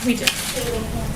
We do.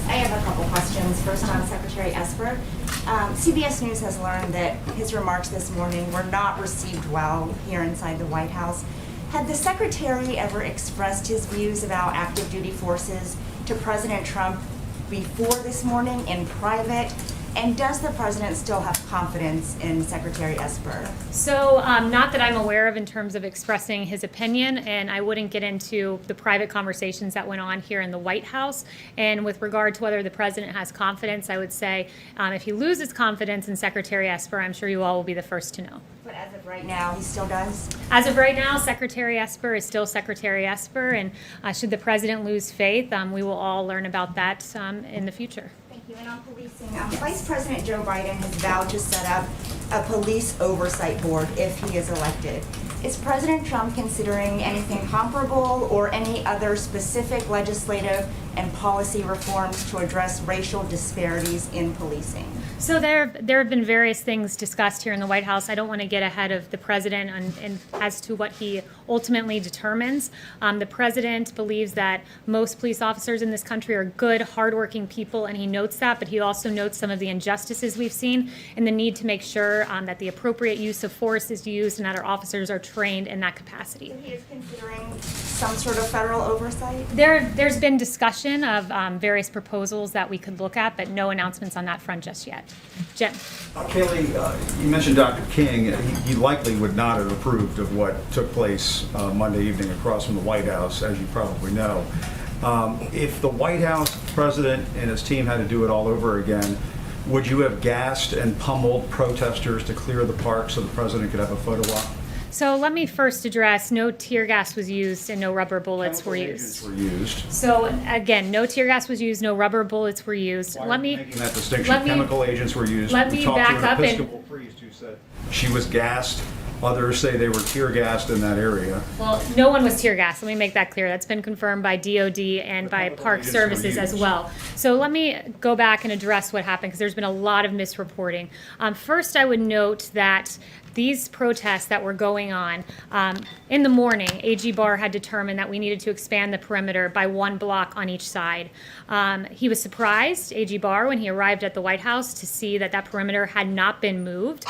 I have a couple questions. First on Secretary Esper. CBS News has learned that his remarks this morning were not received well here inside the White House. Had the Secretary ever expressed his views about active duty forces to President Trump before this morning in private? And does the President still have confidence in Secretary Esper? So not that I'm aware of in terms of expressing his opinion, and I wouldn't get into the private conversations that went on here in the White House. And with regard to whether the President has confidence, I would say if he loses confidence in Secretary Esper, I'm sure you all will be the first to know. But as of right now, he still does? As of right now, Secretary Esper is still Secretary Esper, and should the President lose faith, we will all learn about that in the future. Thank you. And on policing, Vice President Joe Biden has vowed to set up a police oversight board if he is elected. Is President Trump considering anything comparable or any other specific legislative and policy reforms to address racial disparities in policing? So there have been various things discussed here in the White House. I don't want to get ahead of the President and as to what he ultimately determines. The President believes that most police officers in this country are good, hardworking people, and he notes that, but he also notes some of the injustices we've seen and the need to make sure that the appropriate use of force is used and that our officers are trained in that capacity. So he is considering some sort of federal oversight? There's been discussion of various proposals that we could look at, but no announcements on that front just yet. Jim. Kayleigh, you mentioned Dr. King. He likely would not have approved of what took place Monday evening across from the White House, as you probably know. If the White House president and his team had to do it all over again, would you have gassed and pummeled protesters to clear the park so the president could have a photo op? So let me first address no tear gas was used and no rubber bullets were used. So again, no tear gas was used, no rubber bullets were used. Why are you making that distinction? Chemical agents were used. Let me back up and Episcopal priest who said she was gassed. Others say they were tear gassed in that area. Well, no one was tear gassed. Let me make that clear. That's been confirmed by DOD and by Park Services as well. So let me go back and address what happened because there's been a lot of misreporting. First, I would note that these protests that were going on, in the morning, AG Barr had determined that we needed to expand the perimeter by 1 block on each side. He was surprised, AG Barr, when he arrived at the White House to see that that perimeter had not been moved.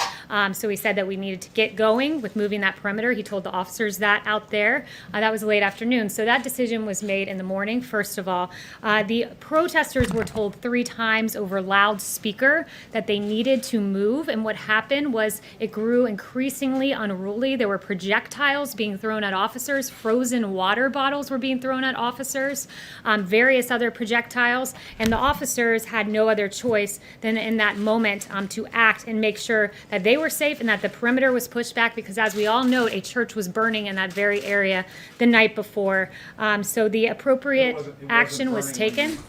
So he said that we needed to get going with moving that perimeter. He told the officers that out there. That was late afternoon. So that decision was made in the morning, first of all. The protesters were told 3 times over loudspeaker that they needed to move. And what happened was it grew increasingly unruly. There were projectiles being thrown at officers. Frozen water bottles were being thrown at officers. Various other projectiles. And the officers had no other choice than in that moment to act and make sure that they were safe and that the perimeter was pushed back because, as we all know, a church was burning in that very area the night before. So the appropriate action was taken.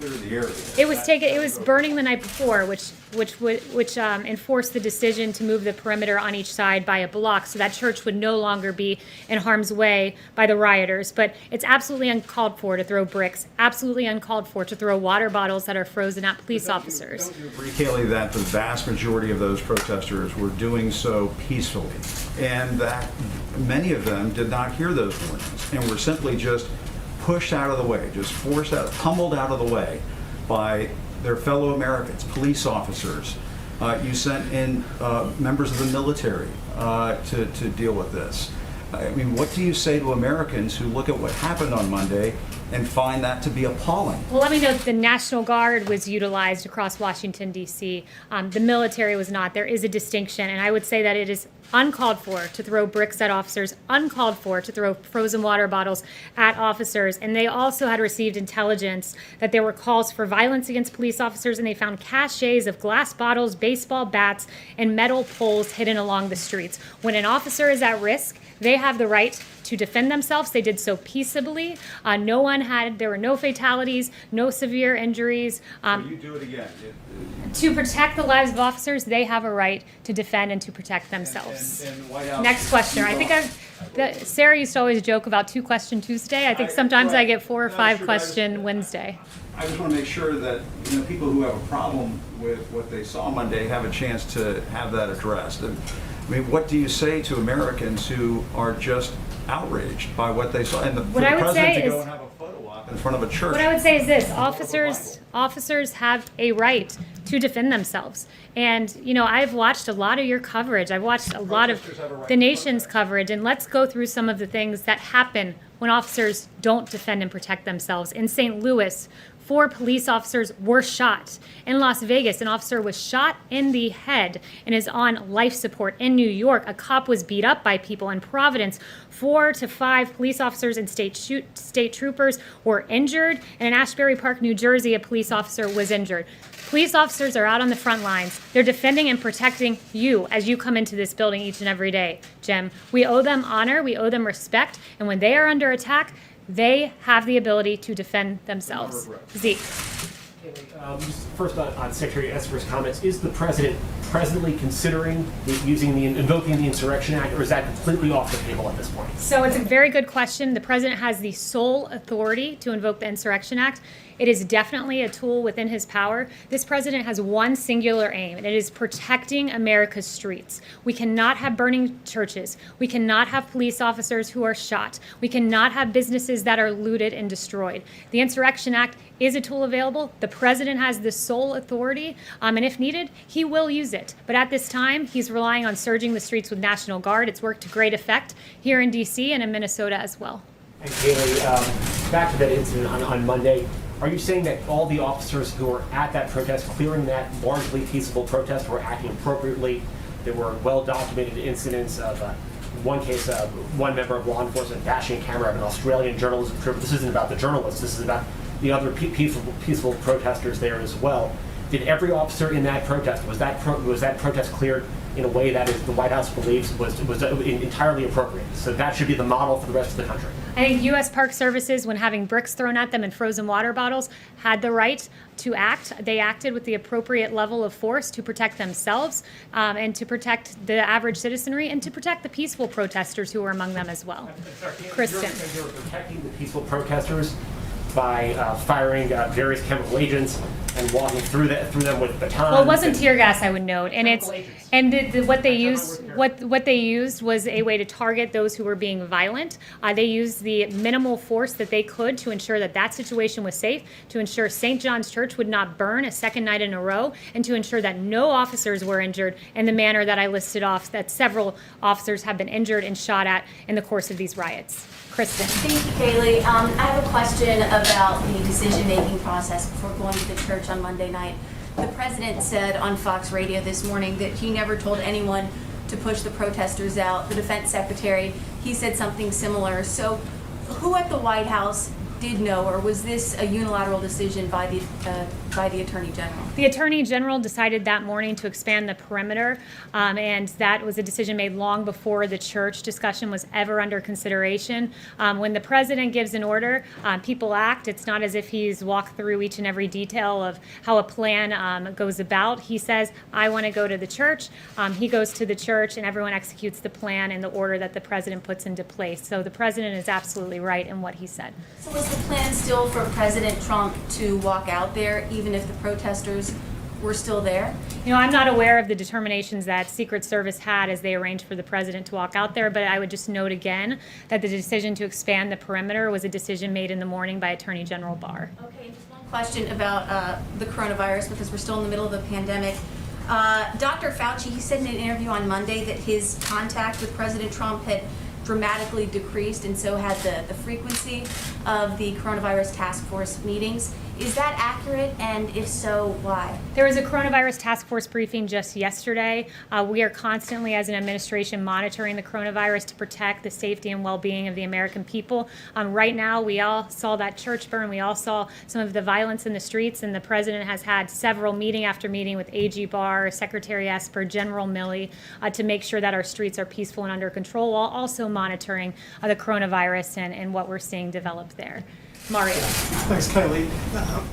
It was taken. It was burning the night before, which enforced the decision to move the perimeter on each side by a block, so that church would no longer be in harm's way by the rioters. But it's absolutely uncalled for to throw bricks. Absolutely uncalled for to throw water bottles that are frozen at police officers. Don't you agree, Kayleigh, that the vast majority of those protesters were doing so peacefully, and that many of them did not hear those warnings and were simply just pushed out of the way, just forced out, pummeled out of the way by their fellow Americans, police officers? You sent in members of the military to deal with this. I mean, what do you say to Americans who look at what happened on Monday and find that to be appalling? Well, let me note the National Guard was utilized across Washington, D.C. The military was not. There is a distinction, and I would say that it is uncalled for to throw bricks at officers, uncalled for to throw frozen water bottles at officers. And they also had received intelligence that there were calls for violence against police officers, and they found caches of glass bottles, baseball bats, and metal poles hidden along the streets. When an officer is at risk, they have the right to defend themselves. They did so peaceably. There were no fatalities, no severe injuries. You do it again. To protect the lives of officers, they have a right to defend and to protect themselves. And White House, Next question. I think Sarah used to always joke about 2 Question Tuesday. I think sometimes I get 4 or 5 Question Wednesday. I just want to make sure that people who have a problem with what they saw Monday have a chance to have that addressed. And, I mean, what do you say to Americans who are just outraged by what they saw? And for the president to go and have a photo op in front of a church. What I would say is this: officers have a right to defend themselves. And I've watched a lot of your coverage. I've watched a lot of the nation's coverage, and let's go through some of the things that happen when officers don't defend and protect themselves. In St. Louis, 4 police officers were shot. In Las Vegas, an officer was shot in the head and is on life support. In New York, a cop was beat up by people. In Providence, 4 to 5 police officers and state troopers were injured. And in Ashbury Park, New Jersey, a police officer was injured. Police officers are out on the front lines. They're defending and protecting you as you come into this building each and every day, Jim. We owe them honor, we owe them respect, and when they are under attack, they have the ability to defend themselves. Zeke. Just first on Secretary Esper's comments, is the president presently considering invoking the Insurrection Act, or is that completely off the table at this point? So it's a very good question. The president has the sole authority to invoke the Insurrection Act. It is definitely a tool within his power. This president has one singular aim, and it is protecting America's streets. We cannot have burning churches. We cannot have police officers who are shot. We cannot have businesses that are looted and destroyed. The Insurrection Act is a tool available. The president has the sole authority, and if needed, he will use it. But at this time, he's relying on surging the streets with National Guard. It's worked to great effect here in D.C. and in Minnesota as well. And Kayleigh, back to that incident on Monday. Are you saying that all the officers who were at that protest, clearing that largely peaceful protest, were acting appropriately? There were well-documented incidents of one case, one member of law enforcement bashing a camera of an Australian journalism trooper. This isn't about the journalists. This is about the other peaceful protesters there as well. Did every officer in that protest, was that protest cleared in a way that the White House believes was entirely appropriate? So that should be the model for the rest of the country. I think U.S. Park Services, when having bricks thrown at them and frozen water bottles, had the right to act. They acted with the appropriate level of force to protect themselves and to protect the average citizenry and to protect the peaceful protesters who were among them as well. Kristen. They were protecting the peaceful protesters by firing various chemical agents and walking through them with batons. Well, it wasn't tear gas, I would note, and what they used was a way to target those who were being violent. They used the minimal force that they could to ensure that situation was safe, to ensure St. John's Church would not burn a second night in a row, and to ensure that no officers were injured in the manner that I listed off, that several officers have been injured and shot at in the course of these riots. Kristen. Thank you, Kayleigh. I have a question about the decision-making process before going to the church on Monday night. The president said on Fox Radio this morning that he never told anyone to push the protesters out. The defense secretary, he said something similar. So who at the White House did know, or was this a unilateral decision by the Attorney General? The Attorney General decided that morning to expand the perimeter, and that was a decision made long before the church discussion was ever under consideration. When the president gives an order, people act. It's not as if he's walked through each and every detail of how a plan goes about. He says, I want to go to the church. He goes to the church, and everyone executes the plan in the order that the president puts into place. So the president is absolutely right in what he said. So was the plan still for President Trump to walk out there, even if the protesters were still there? I'm not aware of the determinations that Secret Service had as they arranged for the president to walk out there, but I would just note again that the decision to expand the perimeter was a decision made in the morning by Attorney General Barr. Okay, just one question about the coronavirus, because we're still in the middle of the pandemic. Dr. Fauci, he said in an interview on Monday that his contact with President Trump had dramatically decreased, and so had the frequency of the coronavirus task force meetings. Is that accurate, and if so, why? There was a coronavirus task force briefing just yesterday. We are constantly, as an administration, monitoring the coronavirus to protect the safety and well-being of the American people. Right now, we all saw that church burn. We all saw some of the violence in the streets, and the president has had several meeting after meeting with AG Barr, Secretary Esper, General Milley, to make sure that our streets are peaceful and under control, while also monitoring the coronavirus and what we're seeing develop there. Mario. Thanks, Kayleigh.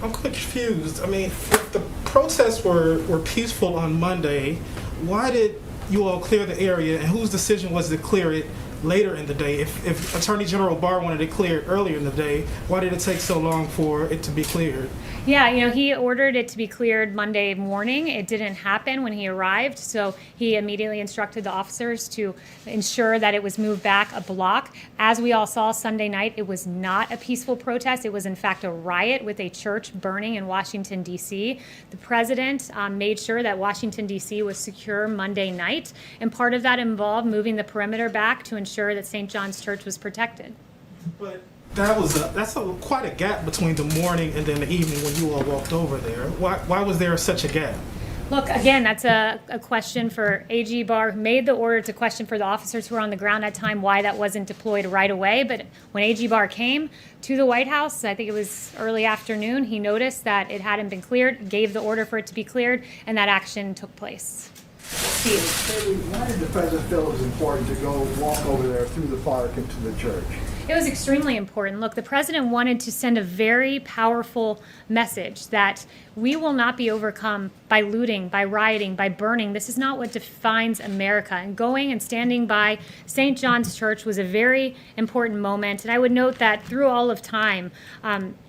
I'm confused. I mean, if the protests were peaceful on Monday, why did you all clear the area, and whose decision was to clear it later in the day? If Attorney General Barr wanted it cleared earlier in the day, why did it take so long for it to be cleared? Yeah, he ordered it to be cleared Monday morning. It didn't happen when he arrived, so he immediately instructed the officers to ensure that it was moved back a block. As we all saw Sunday night, it was not a peaceful protest. It was, in fact, a riot with a church burning in Washington, D.C. The president made sure that Washington, D.C. was secure Monday night, and part of that involved moving the perimeter back to ensure that St. John's Church was protected. But that's quite a gap between the morning and then the evening when you all walked over there. Why was there such a gap? Look, again, that's a question for AG Barr, who made the order. It's a question for the officers who were on the ground at the time, why that wasn't deployed right away. But when AG Barr came to the White House, I think it was early afternoon, he noticed that it hadn't been cleared, gave the order for it to be cleared, and that action took place. Why did the president feel it was important to go walk over there through the park into the church? It was extremely important. Look, the president wanted to send a very powerful message that we will not be overcome by looting, by rioting, by burning. This is not what defines America. And going and standing by St. John's Church was a very important moment. And I would note that through all of time,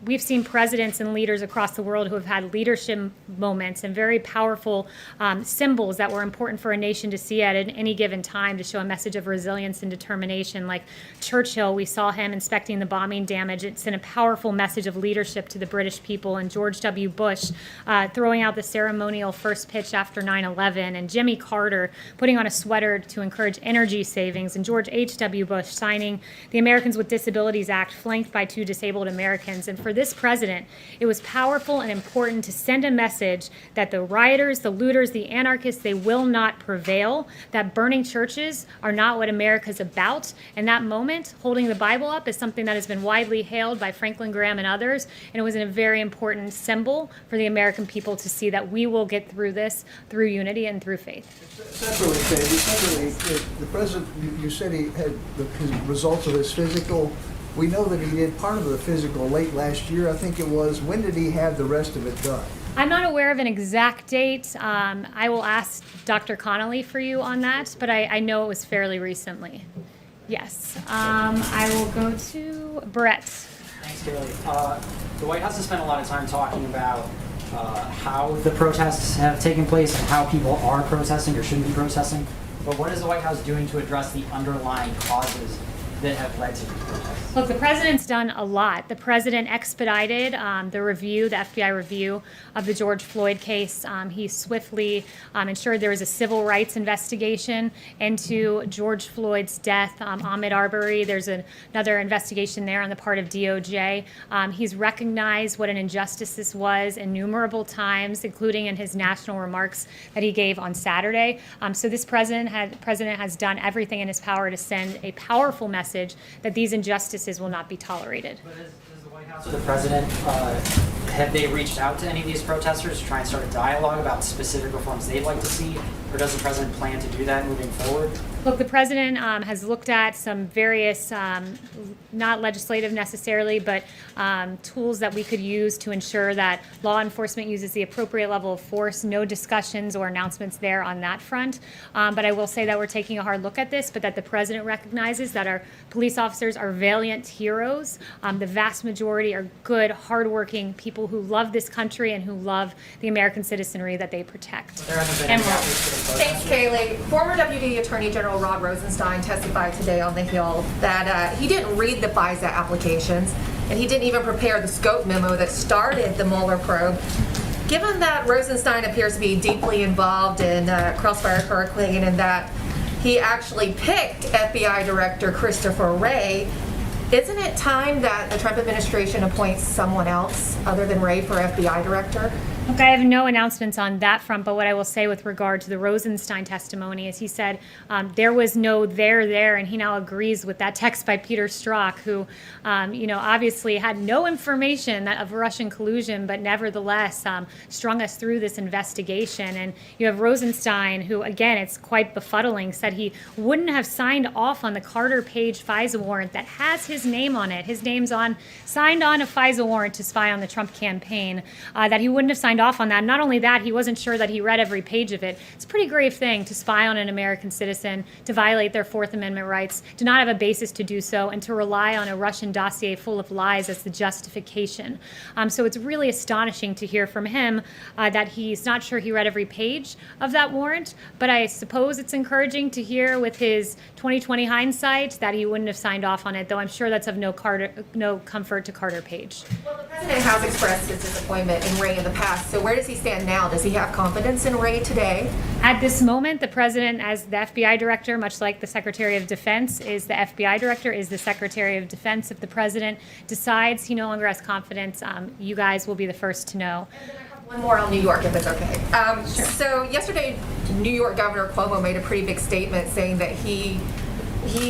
we've seen presidents and leaders across the world who have had leadership moments and very powerful symbols that were important for a nation to see at any given time to show a message of resilience and determination. Like Churchill, we saw him inspecting the bombing damage. It sent a powerful message of leadership to the British people. And George W. Bush throwing out the ceremonial first pitch after 9/11, and Jimmy Carter putting on a sweater to encourage energy savings, and George H.W. Bush signing the Americans with Disabilities Act, flanked by 2 disabled Americans. And for this president, it was powerful and important to send a message that the rioters, the looters, the anarchists, they will not prevail, that burning churches are not what America's about. And that moment, holding the Bible up, is something that has been widely hailed by Franklin Graham and others, and it was a very important symbol for the American people to see that we will get through this through unity and through faith. Separately, the president, you said he had his results of his physical. We know that he did part of the physical late last year, I think it was. When did he have the rest of it done? I'm not aware of an exact date. I will ask Dr. Connolly for you on that, but I know it was fairly recently. Yes. I will go to Brett. Thanks, Kayleigh. The White House has spent a lot of time talking about how the protests have taken place and how people are protesting or shouldn't be protesting. But what is the White House doing to address the underlying causes that have led to these protests? Look, the president's done a lot. The president expedited the review, the FBI review of the George Floyd case. He swiftly ensured there was a civil rights investigation into George Floyd's death. Ahmaud Arbery, there's another investigation there on the part of DOJ. He's recognized what an injustice this was innumerable times, including in his national remarks that he gave on Saturday. So this president has done everything in his power to send a powerful message that these injustices will not be tolerated. But is the White House or the president, have they reached out to any of these protesters to try and start a dialogue about specific reforms they'd like to see? Or does the president plan to do that moving forward? Look, the president has looked at some various, not legislative necessarily, but tools that we could use to ensure that law enforcement uses the appropriate level of force. No discussions or announcements there on that front. But I will say that we're taking a hard look at this, but that the president recognizes that our police officers are valiant heroes. The vast majority are good, hardworking people who love this country and who love the American citizenry that they protect. There hasn't been any Emerald. outreach to the Thanks, protesters. Kayleigh. Former Deputy Attorney General Rod Rosenstein testified today on the Hill that he didn't read the FISA applications, and he didn't even prepare the scope memo that started the Mueller probe. Given that Rosenstein appears to be deeply involved in Crossfire Hurricane and that he actually picked FBI Director Christopher Wray, isn't it time that the Trump administration appoints someone else other than Wray for FBI Director? Look, I have no announcements on that front, but what I will say with regard to the Rosenstein testimony is he said there was no there, and he now agrees with that text by Peter Strzok, who, obviously had no information of Russian collusion, but nevertheless strung us through this investigation. And you have Rosenstein, who, again, it's quite befuddling, said he wouldn't have signed off on the Carter Page FISA warrant that has his name on it. His name's signed on a FISA warrant to spy on the Trump campaign, that he wouldn't have signed signed off on that. Not only that, he wasn't sure that he read every page of it. It's a pretty grave thing to spy on an American citizen, to violate their Fourth Amendment rights, to not have a basis to do so, and to rely on a Russian dossier full of lies as the justification. So it's really astonishing to hear from him that he's not sure he read every page of that warrant, but I suppose it's encouraging to hear with his 2020 hindsight that he wouldn't have signed off on it, though I'm sure that's of no comfort to Carter Page. Well, the president has expressed his disappointment in Wray in the past, so where does he stand now? Does he have confidence in Wray today? At this moment, the president, as the FBI director, much like the Secretary of Defense is the FBI director, is the Secretary of Defense. If the president decides he no longer has confidence, you guys will be the first to know. One more on New York, if it's okay. So yesterday, New York Governor Cuomo made a pretty big statement saying that he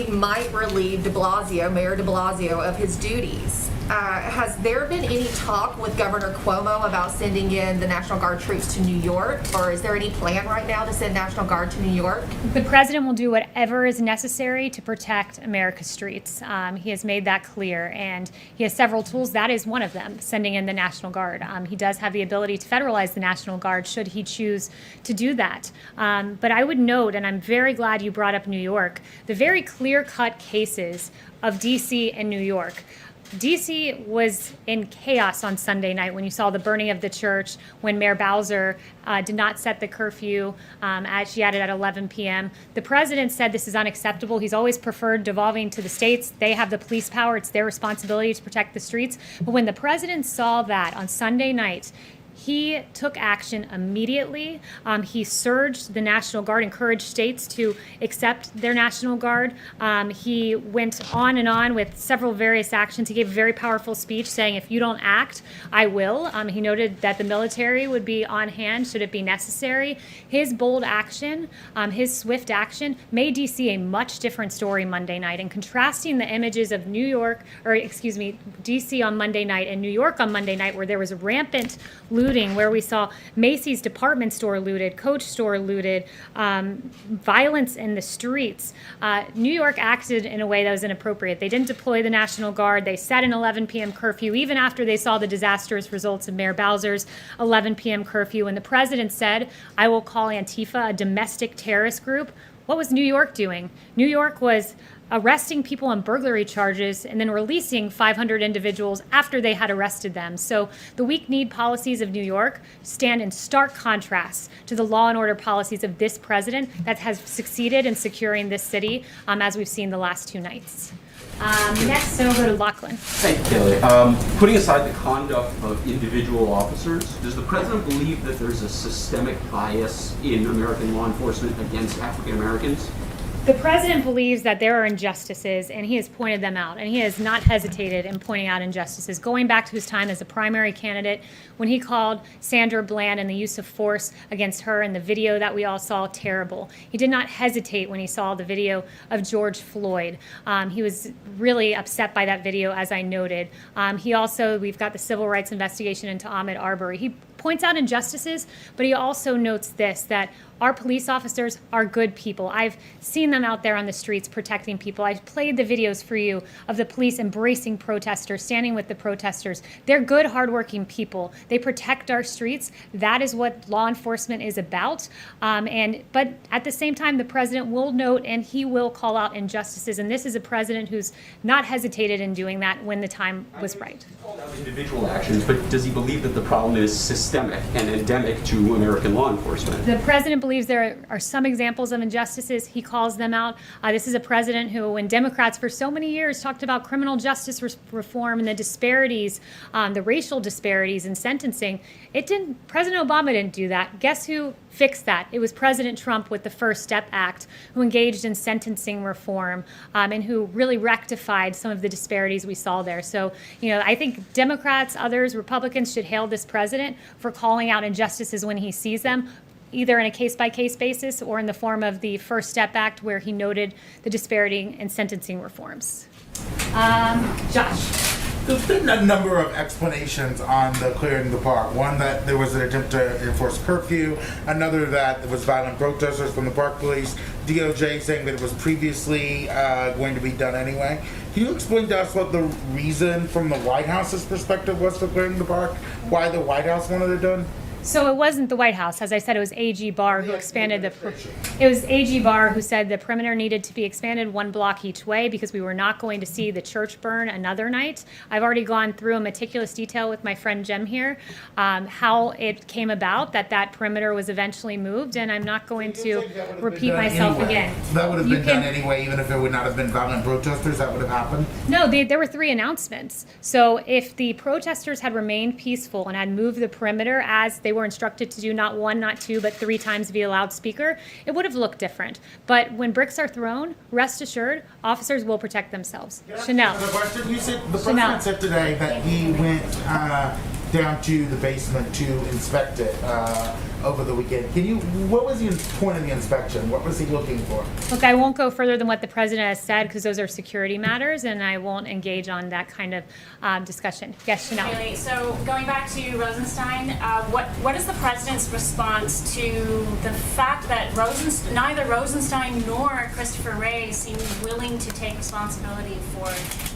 might relieve Mayor de Blasio, of his duties. Has there been any talk with Governor Cuomo about sending in the National Guard troops to New York, or is there any plan right now to send National Guard to New York? The president will do whatever is necessary to protect America's streets. He has made that clear, and he has several tools. That is one of them, sending in the National Guard. He does have the ability to federalize the National Guard should he choose to do that. But I would note, and I'm very glad you brought up New York, the very clear-cut cases of D.C. and New York. D.C. was in chaos on Sunday night when you saw the burning of the church, when Mayor Bowser did not set the curfew, as she had it at 11 p.m. The president said this is unacceptable. He's always preferred devolving to the states. They have the police power. It's their responsibility to protect the streets. But when the president saw that on Sunday night, he took action immediately. He surged the National Guard, encouraged states to accept their National Guard. He went on and on with several various actions. He gave a very powerful speech saying, if you don't act, I will. He noted that the military would be on hand should it be necessary. His bold action, his swift action, made D.C. a much different story Monday night. And contrasting the images of D.C. on Monday night and New York on Monday night, where there was rampant looting, where we saw Macy's department store looted, Coach store looted, violence in the streets. New York acted in a way that was inappropriate. They didn't deploy the National Guard. They set an 11 p.m. curfew, even after they saw the disastrous results of Mayor Bowser's 11 p.m. curfew. And the president said, I will call Antifa a domestic terrorist group. What was New York doing? New York was arresting people on burglary charges and then releasing 500 individuals after they had arrested them. So the weak-kneed policies of New York stand in stark contrast to the law and order policies of this president that has succeeded in securing this city, as we've seen the last two nights. Next, we'll go to Lachlan. Thank you, Kayleigh. Putting aside the conduct of individual officers, does the president believe that there's a systemic bias in American law enforcement against African Americans? The president believes that there are injustices, and he has pointed them out, and he has not hesitated in pointing out injustices, going back to his time as a primary candidate when he called Sandra Bland and the use of force against her in the video that we all saw terrible. He did not hesitate when he saw the video of George Floyd. He was really upset by that video, as I noted. We've got the civil rights investigation into Ahmaud Arbery. He points out injustices, but he also notes this, that our police officers are good people. I've seen them out there on the streets protecting people. I've played the videos for you of the police embracing protesters, standing with the protesters. They're good, hardworking people. They protect our streets. That is what law enforcement is about. But at the same time, the president will note and he will call out injustices. And this is a president who's not hesitated in doing that when the time was right. Called out individual actions, but does he believe that the problem is systemic and endemic to American law enforcement? The president believes there are some examples of injustices. He calls them out. This is a president who, when Democrats for so many years talked about criminal justice reform and the disparities, the racial disparities in sentencing, President Obama didn't do that. Guess who fixed that? It was President Trump with the First Step Act, who engaged in sentencing reform and who really rectified some of the disparities we saw there. So, I think Democrats, others, Republicans should hail this president for calling out injustices when he sees them, either in a case-by-case basis or in the form of the First Step Act, where he noted the disparity in sentencing reforms. Josh. There's been a number of explanations on the clearing the park. One, that there was an attempt to enforce curfew. Another, that there was violent protesters from the park police. DOJ saying that it was previously going to be done anyway. Can you explain to us what the reason from the White House's perspective was for clearing the park? Why the White House wanted it done? So it wasn't the White House. As I said, it was AG Barr who expanded it was AG Barr who said the perimeter needed to be expanded 1 block each way because we were not going to see the church burn another night. I've already gone through in meticulous detail with my friend Jem here, how it came about that perimeter was eventually moved, and I'm not going to repeat myself again. That would have You been can- done anyway, even if it would not have been violent protesters, that would have happened? No, there were 3 announcements. So if the protesters had remained peaceful and had moved the perimeter as they were instructed to do, not 1, not 2, but 3 times via loudspeaker, it would have looked different. But when bricks are thrown, rest assured, officers will protect themselves. Chanel. Another question. You said the Chanel. president said today that he went down to the basement to inspect it over the weekend. What was the point of the inspection? What was he looking for? Look, I won't go further than what the president has said because those are security matters, and I won't engage on that kind of discussion. Yes, Chanel. Kayleigh, so going back to Rosenstein, what is the president's response to the fact that neither Rosenstein nor Christopher Wray seem willing to take responsibility for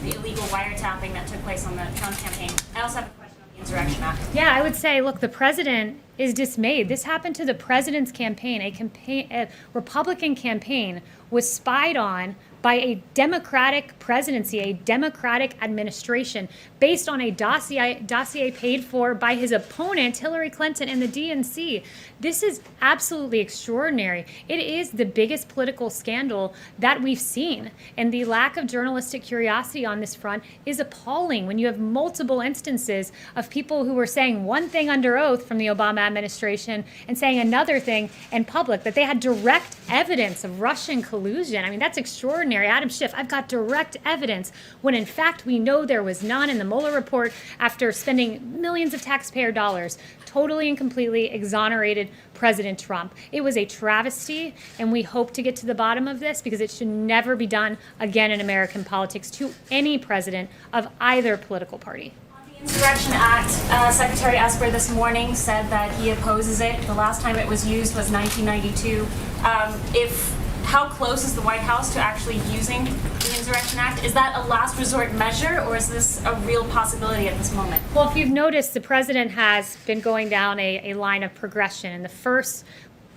the illegal wiretapping that took place on the Trump campaign? I also have a question on the Insurrection Act. Yeah, I would say, look, the president is dismayed. This happened to the president's campaign. A Republican campaign was spied on by a Democratic presidency, a Democratic administration, based on a dossier paid for by his opponent, Hillary Clinton, and the DNC. This is absolutely extraordinary. It is the biggest political scandal that we've seen. And the lack of journalistic curiosity on this front is appalling when you have multiple instances of people who were saying one thing under oath from the Obama administration and saying another thing in public, that they had direct evidence of Russian collusion. I mean, that's extraordinary. Adam Schiff, I've got direct evidence, when in fact we know there was none. In the Mueller report, after spending millions of taxpayer dollars, totally and completely exonerated President Trump. It was a travesty, and we hope to get to the bottom of this because it should never be done again in American politics to any president of either political party. Insurrection Act, Secretary Esper this morning said that he opposes it. The last time it was used was 1992. How close is the White House to actually using the Insurrection Act? Is that a last resort measure, or is this a real possibility at this moment? Well, if you've noticed, the president has been going down a line of progression, and the first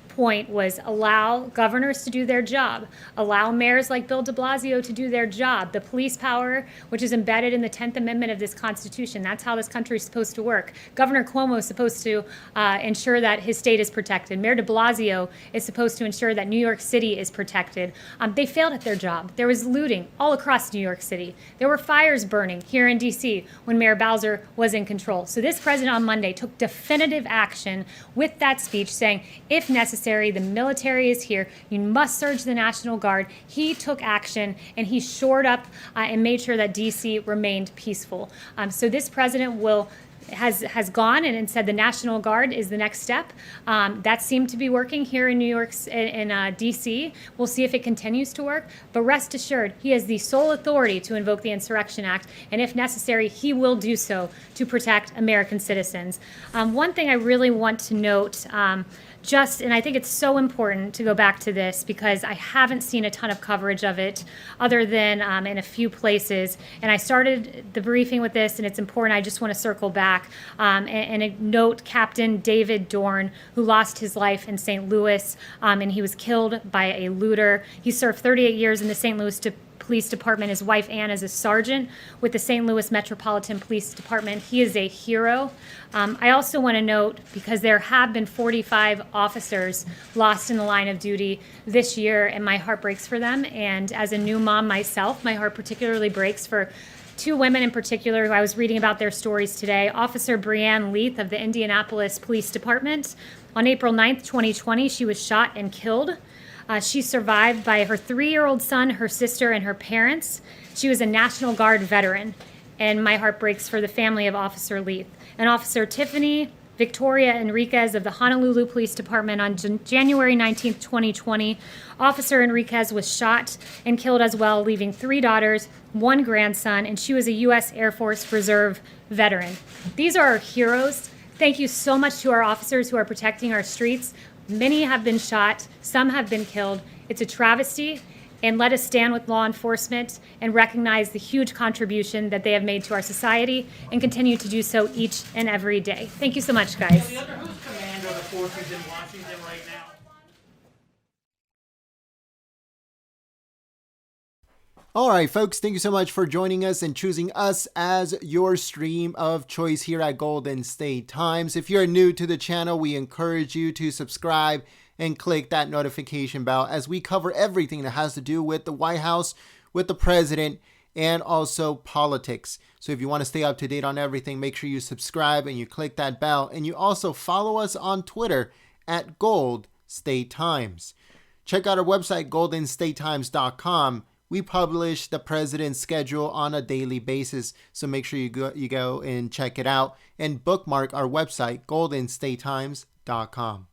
point was allow governors to do their job, allow mayors like Bill de Blasio to do their job, the police power, which is embedded in the 10th Amendment of this Constitution. That's how this country is supposed to work. Governor Cuomo is supposed to ensure that his state is protected. Mayor de Blasio is supposed to ensure that New York City is protected. They failed at their job. There was looting all across New York City. There were fires burning here in D.C. when Mayor Bowser was in control. So this president on Monday took definitive action with that speech saying, if necessary, the military is here. You must surge the National Guard. He took action, and he shored up and made sure that D.C. remained peaceful. So this president has gone and said the National Guard is the next step. That seemed to be working here in New York, in D.C. We'll see if it continues to work. But rest assured, he has the sole authority to invoke the Insurrection Act, and if necessary, he will do so to protect American citizens. One thing I really want to note, and I think it's so important to go back to this because I haven't seen a ton of coverage of it other than in a few places. And I started the briefing with this, and it's important. I just want to circle back and note Captain David Dorn, who lost his life in St. Louis, and he was killed by a looter. He served 38 years in the St. Louis Police Department. His wife, Ann, is a sergeant with the St. Louis Metropolitan Police Department. He is a hero. I also want to note, because there have been 45 officers lost in the line of duty this year, and my heart breaks for them. And as a new mom myself, my heart particularly breaks for 2 women in particular who I was reading about their stories today. Officer Breanne Leath of the Indianapolis Police Department. On April 9th, 2020, she was shot and killed. She survived by her 3-year-old son, her sister, and her parents. She was a National Guard veteran, and my heart breaks for the family of Officer Leath. And Officer Tiffany Victoria Enriquez of the Honolulu Police Department on January 19th, 2020. Officer Enriquez was shot and killed as well, leaving 3 daughters, 1 grandson, and she was a U.S. Air Force Reserve veteran. These are our heroes. Thank you so much to our officers who are protecting our streets. Many have been shot, some have been killed. It's a travesty, and let us stand with law enforcement and recognize the huge contribution that they have made to our society and continue to do so each and every day. Thank you so much, guys. The other, who's commander of the forces in Washington right now? All right, folks, thank you so much for joining us and choosing us as your stream of choice here at Golden State Times. If you're new to the channel, we encourage you to subscribe and click that notification bell as we cover everything that has to do with the White House, with the president, and also politics. So if you want to stay up to date on everything, make sure you subscribe and you click that bell. And you also follow us on Twitter at Gold State Times. Check out our website, goldenstatetimes.com. We publish the president's schedule on a daily basis, so make sure you go and check it out and bookmark our website, goldenstatetimes.com.